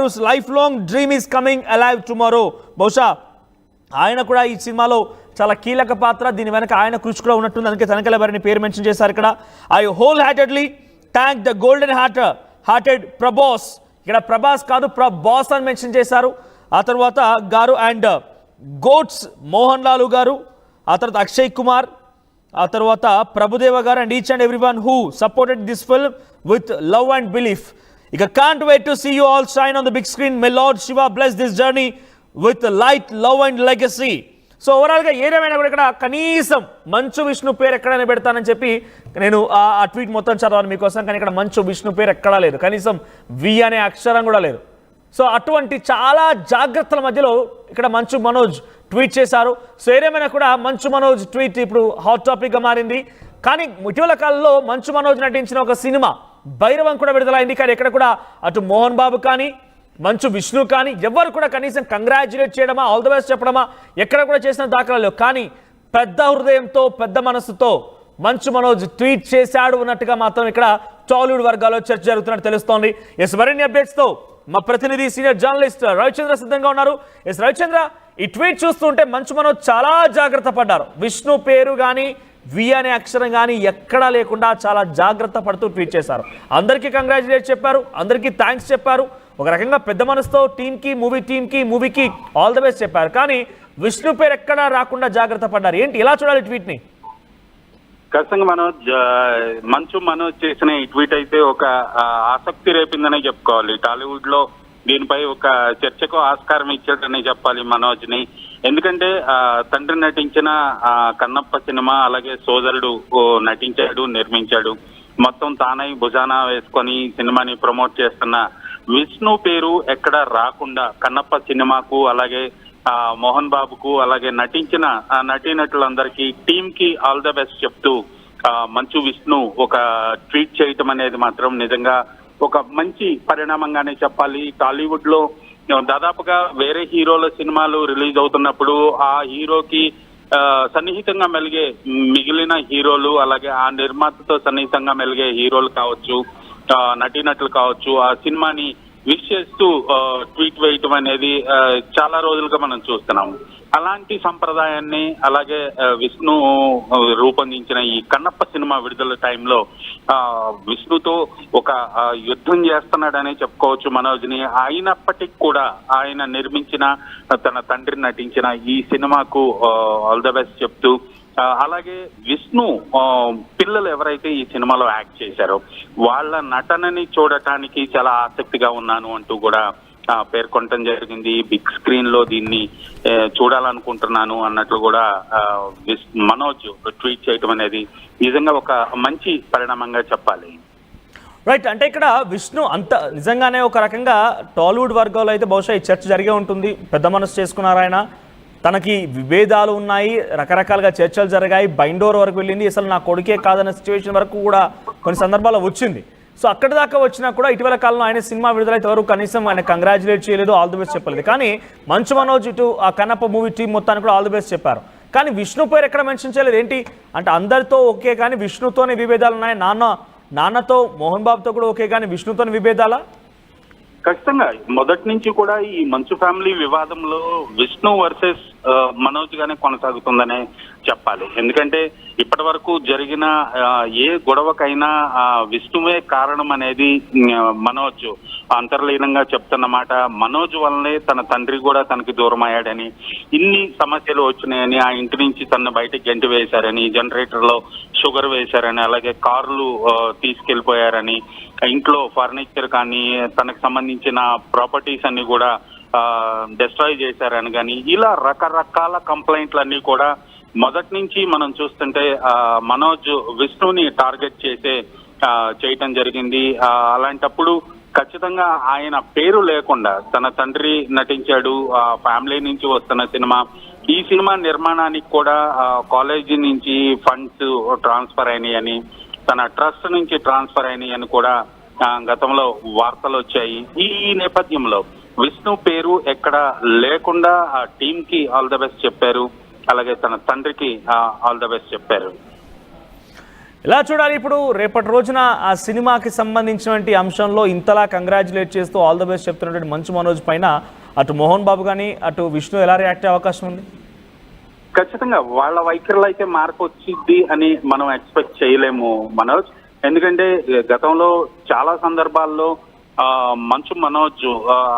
whose lifelong dream is coming alive tomorrow. బహుశా ఆయన కూడా ఈ సినిమాలో చాలా కీలక పాత్ర, దీని వెనక ఆయన కృషి కూడా ఉన్నట్టుంది, అందుకే తనకల వారిని పేరు మెన్షన్ చేశారు ఇక్కడ. I whole heartedly thank the golden hearted Prabhas, ఇక్కడ ప్రభాస్ కాదు ప్రభాస్ అని మెన్షన్ చేశారు. ఆ తర్వాత గారు అండ్ గోట్స్ మోహన్ లాలు గారు, ఆ తర్వాత అక్షయ్ కుమార్, ఆ తర్వాత ప్రభుదేవ గారు and each and every one who supported this film with love and belief. ఇక can't wait to see you all shine on the big screen. May Lord Shiva bless this journey with light, love and legacy. So ఓవరాల్గా ఏదేమైనా కూడా ఇక్కడ కనీసం మంచు విష్ణు పేరు ఎక్కడైనా పెడతానని చెప్పి నేను ఆ ట్వీట్ మొత్తం చదవాలి మీకోసం, కానీ ఇక్కడ మంచు విష్ణు పేరు ఎక్కడా లేదు, కనీసం వి అనే అక్షరం కూడా లేదు. సో అటువంటి చాలా జాగ్రత్తల మధ్యలో ఇక్కడ మంచు మనోజ్ ట్వీట్ చేశారు. సో ఏదేమైనా కూడా మంచు మనోజ్ ట్వీట్ ఇప్పుడు హాట్ టాపిక్గా మారింది. కానీ ఇటీవల కాలంలో మంచు మనోజ్ నటించిన ఒక సినిమా భైరవం కూడా విడుదలైంది, కానీ ఎక్కడ కూడా అటు మోహన్ బాబు కానీ మంచు విష్ణు కానీ ఎవరు కూడా కనీసం కంగ్రాచులేట్ చేయడమా, ఆల్ ద బెస్ట్ చెప్పడమా ఎక్కడ కూడా చేసిన దాఖలాలు. కానీ పెద్ద హృదయంతో పెద్ద మనసుతో మంచు మనోజ్ ట్వీట్ చేశాడు ఉన్నట్టుగా మాత్రం ఇక్కడ టాలీవుడ్ వర్గాల్లో చర్చ జరుగుతున్నట్టు తెలుస్తోంది. మరిన్ని అప్డేట్స్తో మా ప్రతినిధి సీనియర్ జర్నలిస్ట్ రవిచంద్ర సిద్ధంగా ఉన్నారు. రవిచంద్ర, ఈ ట్వీట్ చూస్తుంటే మంచు మనోజ్ చాలా జాగ్రత్త పడ్డారు. విష్ణు పేరు కానీ వి అనే అక్షరం కానీ ఎక్కడా లేకుండా చాలా జాగ్రత్త పడుతూ ట్వీట్ చేశారు. అందరికీ కంగ్రాచులేట్ చెప్పారు, అందరికీ థ్యాంక్స్ చెప్పారు, ఒక రకంగా పెద్ద మనసుతో టీంకి మూవీకి ఆల్ ద బెస్ట్ చెప్పారు. కానీ విష్ణు పేరు ఎక్కడా రాకుండా జాగ్రత్త పడ్డారు. ఏంటి ఇలా చూడాలి ట్వీట్ని? ఖచ్చితంగా మంచు మనోజ్ చేసిన ఈ ట్వీట్ అయితే ఒక ఆసక్తి రేపిందనే చెప్పుకోవాలి. టాలీవుడ్ లో దీనిపై ఒక చర్చకు ఆస్కారం ఇచ్చాడని చెప్పాలి మనోజ్ని. ఎందుకంటే తండ్రి నటించిన కన్నప్ప సినిమా, అలాగే సోదరుడు నటించాడు, నిర్మించాడు, మొత్తం తానై భుజాన వేసుకొని సినిమాని ప్రమోట్ చేస్తున్న విష్ణు పేరు ఎక్కడ రాకుండా కన్నప్ప సినిమాకు, అలాగే మోహన్ బాబుకు, అలాగే నటించిన నటీనటులందరికీ టీమ్ కి ఆల్ ద బెస్ట్ చెప్తూ మంచు విష్ణు ఒక ట్వీట్ చేయటం అనేది మాత్రం నిజంగా ఒక మంచి పరిణామంగానే చెప్పాలి. టాలీవుడ్ లో దాదాపుగా వేరే హీరోల సినిమాలు రిలీజ్ అవుతున్నప్పుడు ఆ హీరోకి సన్నిహితంగా మెలిగే మిగిలిన హీరోలు, అలాగే ఆ నిర్మాతతో సన్నిహితంగా మెలిగే హీరోలు కావచ్చు, నటీనటులు కావచ్చు, ఆ సినిమాని విష్ చేస్తూ ట్వీట్ వేయటం అనేది చాలా రోజులుగా మనం చూస్తున్నాము. అలాంటి సంప్రదాయాన్ని, అలాగే విష్ణు రూపొందించిన ఈ కన్నప్ప సినిమా విడుదల టైంలో విష్ణుతో ఒక యుద్ధం చేస్తున్నాడనే చెప్పుకోవచ్చు మనోజ్ని. అయినప్పటికీ కూడా ఆయన నిర్మించిన, తన తండ్రి నటించిన ఈ సినిమాకు ఆల్ ద బెస్ట్ చెప్తూ, అలాగే విష్ణు పిల్లలు ఎవరైతే ఈ సినిమాలో యాక్ట్ చేశారో వాళ్ళ నటనని చూడటానికి చాలా ఆసక్తిగా ఉన్నాను అంటూ కూడా పేర్కొనటం జరిగింది. బిగ్ స్క్రీన్ లో దీన్ని చూడాలనుకుంటున్నాను అన్నట్లు కూడా మనోజ్ ట్వీట్ చేయటం అనేది నిజంగా ఒక మంచి పరిణామంగా చెప్పాలి. రైట్, అంటే ఇక్కడ విష్ణు అంత నిజంగానే ఒక రకంగా టాలీవుడ్ వర్గాల్లో అయితే బహుశా ఈ చర్చ జరిగే ఉంటుంది. పెద్ద మనసు చేసుకున్నారు ఆయన, తనకి విభేదాలు ఉన్నాయి, రకరకాలుగా చర్చలు జరిగాయి, బైండోర్ వరకు వెళ్ళింది, అసలు నా కొడుకే కాదన్న సిచ్యువేషన్ వరకు కూడా కొన్ని సందర్భాల్లో వచ్చింది. సో అక్కడి దాకా వచ్చినా కూడా ఇటీవల కాలంలో ఆయన సినిమా విడుదలైతే ఎవరు కనీసం ఆయన కంగ్రాచులేట్ చేయలేదు, ఆల్ ది బెస్ట్ చెప్పలేదు. కానీ మంచు మనోజ్ ఇటు ఆ కన్నప్ప మూవీ టీం మొత్తానికి కూడా ఆల్ ది బెస్ట్ చెప్పారు. కానీ విష్ణు పేరు ఎక్కడ మెన్షన్ చేయలేదు. ఏంటి అంటే అందరితో ఓకే కానీ విష్ణుతోనే విభేదాలు ఉన్నాయి, నాన్నతో మోహన్ బాబుతో కూడా ఓకే కానీ విష్ణుతోనే విభేదాలా? ఖచ్చితంగా మొదటి నుంచి కూడా ఈ మంచు ఫ్యామిలీ వివాదంలో విష్ణు వర్సెస్ మనోజ్ గానే కొనసాగుతుందనే చెప్పాలి. ఎందుకంటే ఇప్పటి వరకు జరిగిన ఏ గొడవకైనా విష్ణువే కారణం అనేది మనోజ్ అంతర్లీనంగా చెప్తున్నమాట. మనోజ్ వల్లనే తన తండ్రి కూడా తనకి దూరం అయ్యాడని, ఇన్ని సమస్యలు వచ్చినాయని, ఆ ఇంటి నుంచి తన బయటకు గెంటి వేశారని, జనరేటర్ లో షుగర్ వేశారని, అలాగే కార్లు తీసుకెళ్లిపోయారని, ఇంట్లో ఫర్నిచర్ కానీ తనకు సంబంధించిన ప్రాపర్టీస్ అన్ని కూడా డిస్ట్రాయ్ చేశారని కానీ, ఇలా రకరకాల కంప్లైంట్లన్నీ కూడా మొదటి నుంచి మనం చూస్తుంటే మనోజ్ విష్ణుని టార్గెట్ చేయటం జరిగింది. అలాంటప్పుడు ఖచ్చితంగా ఆయన పేరు లేకుండా తన తండ్రి నటించాడు, ఫ్యామిలీ నుంచి వస్తున్న సినిమా, ఈ సినిమా నిర్మాణానికి కూడా కాలేజీ నుంచి ఫండ్స్ ట్రాన్స్ఫర్ అయినాయని, తన ట్రస్ట్ నుంచి ట్రాన్స్ఫర్ అయినాయని కూడా గతంలో వార్తలు వచ్చాయి. ఈ నేపథ్యంలో విష్ణు పేరు ఎక్కడ లేకుండా ఆ టీమ్ కి ఆల్ ద బెస్ట్ చెప్పారు, అలాగే తన తండ్రికి ఆల్ ద బెస్ట్ చెప్పారు. ఇలా చూడాలి ఇప్పుడు రేపటి రోజున ఆ సినిమాకి సంబంధించినటువంటి అంశంలో ఇంతలా కంగ్రాచులేట్ చేస్తూ ఆల్ ద బెస్ట్ చెప్తున్నటువంటి మంచు మనోజ్ పైన అటు మోహన్ బాబు కానీ అటు విష్ణు ఎలా రియాక్ట్ అయ్యే అవకాశం ఉంది? ఖచ్చితంగా వాళ్ళ వైఖరిలో అయితే మార్పు వచ్చింది అని మనం ఎక్స్పెక్ట్ చేయలేము మనోజ్. ఎందుకంటే గతంలో చాలా సందర్భాల్లో మంచు మనోజ్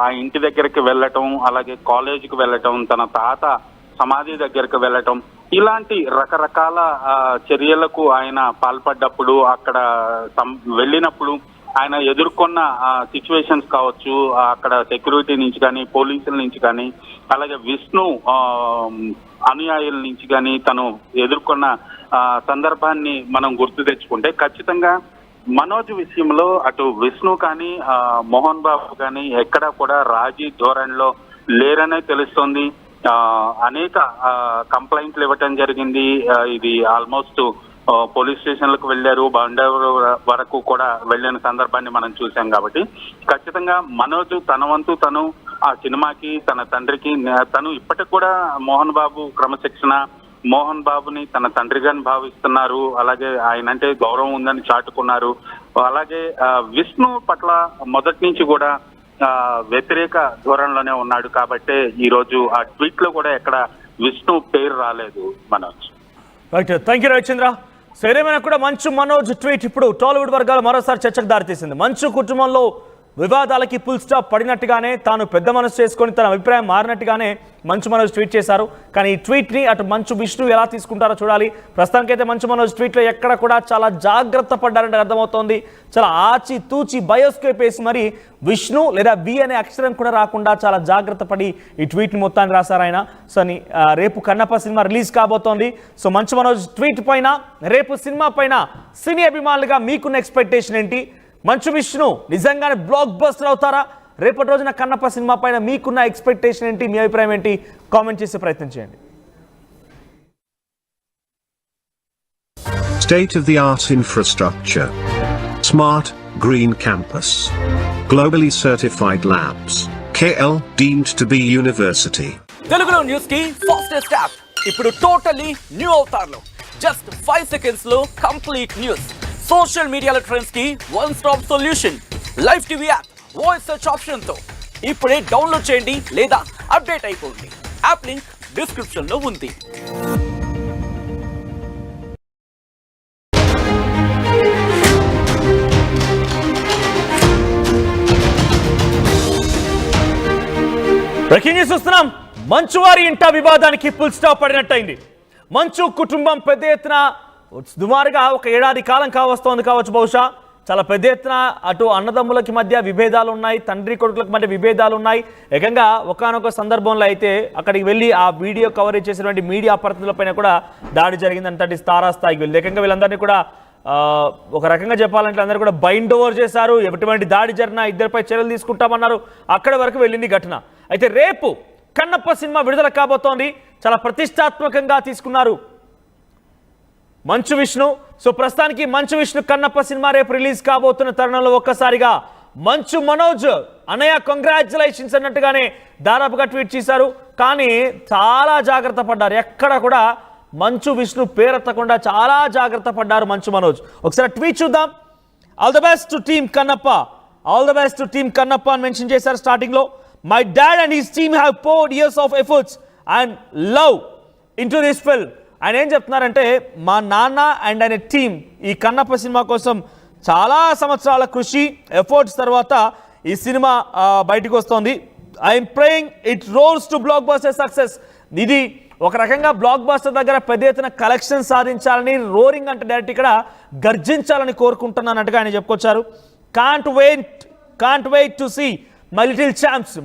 ఆ ఇంటి దగ్గరికి వెళ్ళటం, అలాగే కాలేజీకి వెళ్ళటం, తన తాత సమాధి దగ్గరికి వెళ్ళటం, ఇలాంటి రకరకాల చర్యలకు ఆయన పాల్పడ్డప్పుడు అక్కడ వెళ్ళినప్పుడు ఆయన ఎదుర్కొన్న సిచ్యువేషన్స్ కావచ్చు, అక్కడ సెక్యూరిటీ నుంచి కానీ పోలీసుల నుంచి కానీ అలాగే విష్ణు అనుయాయుల నుంచి కానీ తను ఎదుర్కొన్న సందర్భాన్ని మనం గుర్తు తెచ్చుకుంటే ఖచ్చితంగా మనోజ్ విషయంలో అటు విష్ణు కానీ మోహన్ బాబు కానీ ఎక్కడా కూడా రాజీ ధోరణిలో లేరనే తెలుస్తోంది. అనేక కంప్లైంట్లు ఇవ్వటం జరిగింది. ఇది ఆల్మోస్ట్ పోలీస్ స్టేషన్లకు వెళ్ళారు, బండూరు వరకు కూడా వెళ్ళిన సందర్భాన్ని మనం చూసాం. కాబట్టి ఖచ్చితంగా మనోజ్ తన వంతు తను ఆ సినిమాకి, తన తండ్రికి, తను ఇప్పటికి కూడా మోహన్ బాబు క్రమశిక్షణ, మోహన్ బాబుని తన తండ్రిగాని భావిస్తున్నారు. అలాగే ఆయనంటే గౌరవం ఉందని చాటుకున్నారు. అలాగే విష్ణు పట్ల మొదటి నుంచి కూడా వ్యతిరేక ధోరణిలోనే ఉన్నాడు. కాబట్టి ఈ రోజు ఆ ట్వీట్ లో కూడా ఎక్కడ విష్ణు పేరు రాలేదు Manoj. Right, thank you Ravichandra. సరేమైనా కూడా మంచు మనోజ్ ట్వీట్ ఇప్పుడు టాలీవుడ్ వర్గాలు మరోసారి చర్చకు దారితీసింది. మంచు కుటుంబంలో వివాదాలకి ఫుల్ స్టాప్ పడినట్టుగానే, తాను పెద్ద మనసు చేసుకొని తన అభిప్రాయం మారినట్టుగానే మంచు మనోజ్ ట్వీట్ చేశారు. కానీ ఈ ట్వీట్ని అటు మంచు విష్ణు ఎలా తీసుకుంటారో చూడాలి. ప్రస్తుతానికైతే మంచు మనోజ్ ట్వీట్లో ఎక్కడ కూడా చాలా జాగ్రత్త పడ్డారంటే అర్థమవుతోంది. చాలా ఆచి తూచి బయోస్కోప్ వేసి మరి విష్ణు లేదా వి అనే అక్షరం కూడా రాకుండా చాలా జాగ్రత్త పడి ఈ ట్వీట్ని మొత్తాన్ని రాశారు ఆయన. సో రేపు కన్నప్ప సినిమా రిలీజ్ కాబోతోంది. సో మంచు మనోజ్ ట్వీట్ పైన, రేపు సినిమా పైన సినీ అభిమానులుగా మీకున్న ఎక్స్పెక్టేషన్ ఏంటి? మంచు విష్ణు నిజంగానే బ్లాక్ బస్టర్ అవుతారా? రేపటి రోజున కన్నప్ప సినిమా పైన మీకున్న ఎక్స్పెక్టేషన్ ఏంటి, మీ అభిప్రాయం ఏంటి? కామెంట్ చేసే ప్రయత్నం చేయండి. State of the art infrastructure. Smart, green campus. Globally certified labs. KL deemed to be university. తెలుగులో న్యూస్ కి ఫాస్టెస్ట్ యాప్ ఇప్పుడు టోటల్లీ న్యూ అవతార్లో జస్ట్ 5 seconds లో కంప్లీట్ న్యూస్. సోషల్ మీడియాలో ట్రెండ్స్ కి one stop solution. Live TV app, voice search option తో ఇప్పుడే download చేయండి లేదా అప్డేట్ అయిపోండి. యాప్ లింక్ డిస్క్రిప్షన్ లో ఉంది. బ్రేకింగ్ న్యూస్ చూస్తున్నాం. మంచు వారి ఇంట వివాదానికి ఫుల్ స్టాప్ పడినట్టయింది. మంచు కుటుంబం పెద్ద ఎత్తున సుమారుగా ఒక ఏడాది కాలం కావస్తోంది కావచ్చు, బహుశా చాలా పెద్ద ఎత్తున అటు అన్నదమ్ములకి మధ్య విభేదాలు ఉన్నాయి, తండ్రి కొడుకులకి మధ్య విభేదాలు ఉన్నాయి. ఏకంగా ఒకానొక సందర్భంలో అయితే అక్కడికి వెళ్ళి ఆ వీడియో కవరేజ్ చేసినటువంటి మీడియా ప్రతినిధులపైన కూడా దాడి జరిగింది. అంతటి తారాస్థాయికి వెళ్ళి ఏకంగా వీళ్ళందరినీ కూడా ఒక రకంగా చెప్పాలంటే అందరూ కూడా బైండ్ ఓవర్ చేశారు. ఎటువంటి దాడి జరిగినా ఇద్దరిపై చర్యలు తీసుకుంటామన్నారు. అక్కడి వరకు వెళ్ళింది ఘటన. అయితే రేపు కన్నప్ప సినిమా విడుదల కాబోతోంది. చాలా ప్రతిష్టాత్మకంగా తీసుకున్నారు మంచు విష్ణు. సో ప్రస్తుతానికి మంచు విష్ణు కన్నప్ప సినిమా రేపు రిలీజ్ కాబోతున్న తరుణంలో ఒక్కసారిగా మంచు మనోజ్ అన్నయ్య కంగ్రాచులేషన్స్ అన్నట్టుగానే దాదాపుగా ట్వీట్ చేశారు. కానీ చాలా జాగ్రత్త పడ్డారు. ఎక్కడ కూడా మంచు విష్ణు పేరెత్తకుండా చాలా జాగ్రత్త పడ్డారు మంచు మనోజ్. ఒకసారి ట్వీట్ చూద్దాం. All the best to team Kannappa, all the best to team Kannappa అని మెన్షన్ చేశారు స్టార్టింగ్లో. My dad and his team have poured years of efforts and love into this film. ఆయన ఏం చెప్తున్నారంటే మా నాన్న అండ్ ఆయన టీం ఈ కన్నప్ప సినిమా కోసం చాలా సంవత్సరాల కృషి, ఎఫర్ట్స్ తర్వాత ఈ సినిమా బయటకు వస్తోంది. I'm praying it rolls to blockbuster success. ఇది ఒక రకంగా బ్లాక్ బస్టర్ దగ్గర పెద్ద ఎత్తున కలెక్షన్ సాధించాలని, రోరింగ్ అంటే డైరెక్ట్ ఇక్కడ గర్జించాలని కోరుకుంటున్నానట్టుగా ఆయన చెప్పుకొచ్చారు. Can't wait to see my little champs.